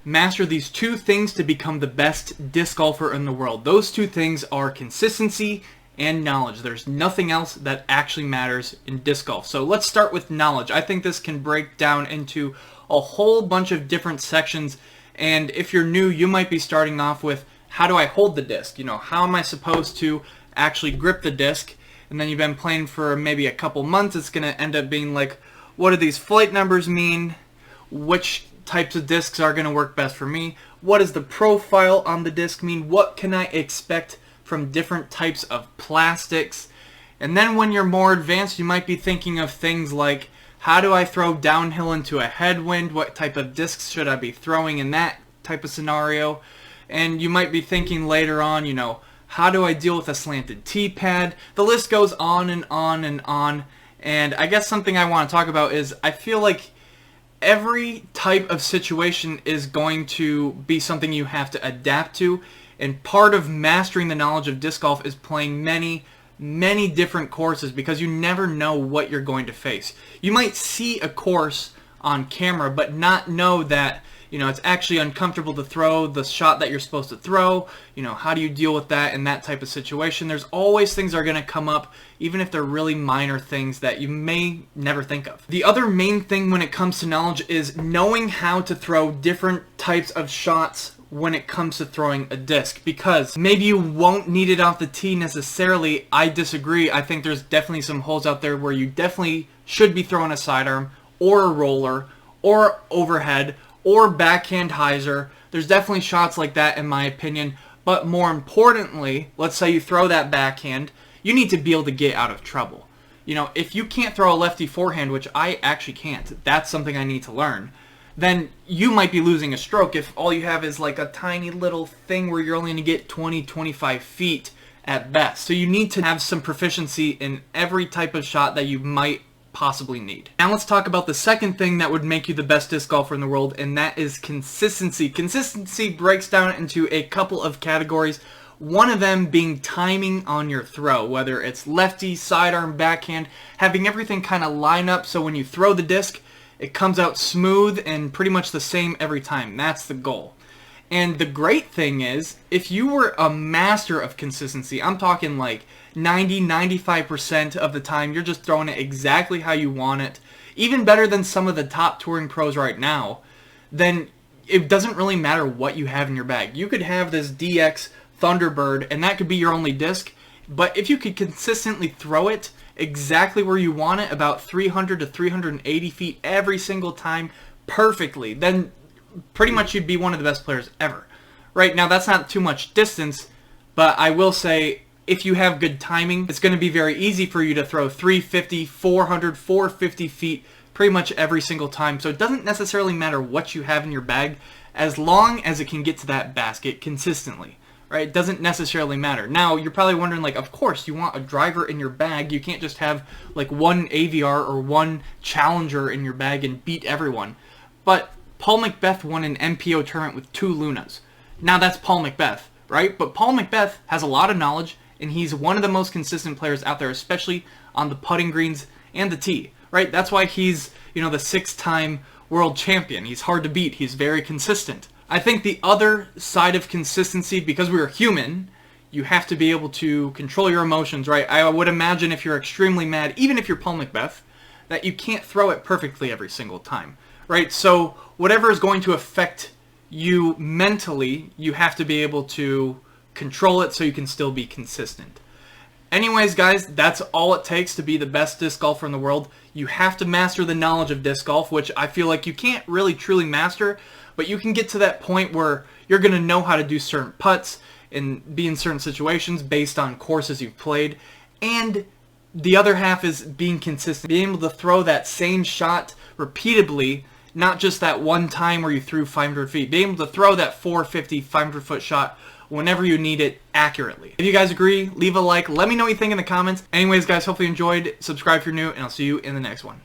master these two things to become the best disc golfer in the world. Those two things are consistency and knowledge. There's nothing else that actually matters in disc golf. So let's start with knowledge. I think this can break down into a whole bunch of different sections, and if you're new, you might be starting off with, how do I hold the disc? You know, how am I supposed to actually grip the disc? And then you've been playing for maybe a couple months, it's going to end up being like, what do these flight numbers mean? Which types of discs are going to work best for me? What does the profile on the disc mean? What can I expect from different types of plastics? And then when you're more advanced, you might be thinking of things like, how do I throw downhill into a headwind? What type of discs should I be throwing in that type of scenario? And you might be thinking later on, you know, how do I deal with a slanted tee pad? The list goes on and on and on. And I guess something I want to talk about is, I feel like every type of situation is going to be something you have to adapt to. And part of mastering the knowledge of disc golf is playing many different courses, because you never know what you're going to face. You might see a course on camera but not know that, you know, it's actually uncomfortable to throw the shot that you're supposed to throw. You know, how do you deal with that in that type of situation? There's always things that are going to come up, even if they're really minor things that you may never think of. The other main thing when it comes to knowledge is knowing how to throw different types of shots when it comes to throwing a disc, because maybe you won't need it off the tee necessarily. I disagree. I think there's definitely some holes out there where you definitely should be throwing a sidearm or a roller or overhead or backhand hyzer. There's definitely shots like that in my opinion, but more importantly, let's say you throw that backhand, you need to be able to get out of trouble. You know, if you can't throw a lefty forehand, which I actually can't, that's something I need to learn, then you might be losing a stroke if all you have is like a tiny little thing where you're only going to get 20-25 feet at best. So you need to have some proficiency in every type of shot that you might possibly need. Now let's talk about the second thing that would make you the best disc golfer in the world, and that is consistency. Consistency breaks down into a couple of categories. One of them being timing on your throw, whether it's lefty, sidearm, backhand, having everything kind of line up so when you throw the disc, it comes out smooth and pretty much the same every time. That's the goal. And the great thing is, if you were a master of consistency, I'm talking like 90-95% of the time, you're just throwing it exactly how you want it, even better than some of the top touring pros right now, then it doesn't really matter what you have in your bag. You could have this DX Thunderbird, and that could be your only disc, but if you could consistently throw it exactly where you want it, about 300 to 380 feet every single time perfectly, then pretty much you'd be one of the best players ever. Right now, that's not too much distance, but I will say, if you have good timing, it's going to be very easy for you to throw 350, 400, 450 feet pretty much every single time. So it doesn't necessarily matter what you have in your bag, as long as it can get to that basket consistently. Right? It doesn't necessarily matter. Now, you're probably wondering, like, of course, you want a driver in your bag. You can't just have, like, one AVR or one Challenger in your bag and beat everyone. But Paul McBeth won an MPO tournament with 2 Lunas. Now, that's Paul McBeth, right? But Paul McBeth has a lot of knowledge, and he's one of the most consistent players out there, especially on the putting greens and the tee, right? That's why he's, you know, the 6-time world champion. He's hard to beat. He's very consistent. I think the other side of consistency, because we're human, you have to be able to control your emotions, right? I would imagine if you're extremely mad, even if you're Paul McBeth, that you can't throw it perfectly every single time, right? So whatever is going to affect you mentally, you have to be able to control it so you can still be consistent. Anyways, guys, that's all it takes to be the best disc golfer in the world. You have to master the knowledge of disc golf, which I feel like you can't really truly master, but you can get to that point where you're going to know how to do certain putts and be in certain situations based on courses you've played. And the other half is being consistent, being able to throw that same shot repeatedly, not just that one time where you threw 500 feet, being able to throw that 450, 500-foot shot whenever you need it accurately. If you guys agree, leave a like. Let me know what you think in the comments. Anyways, guys, hopefully you enjoyed. Subscribe if you're new, and I'll see you in the next one.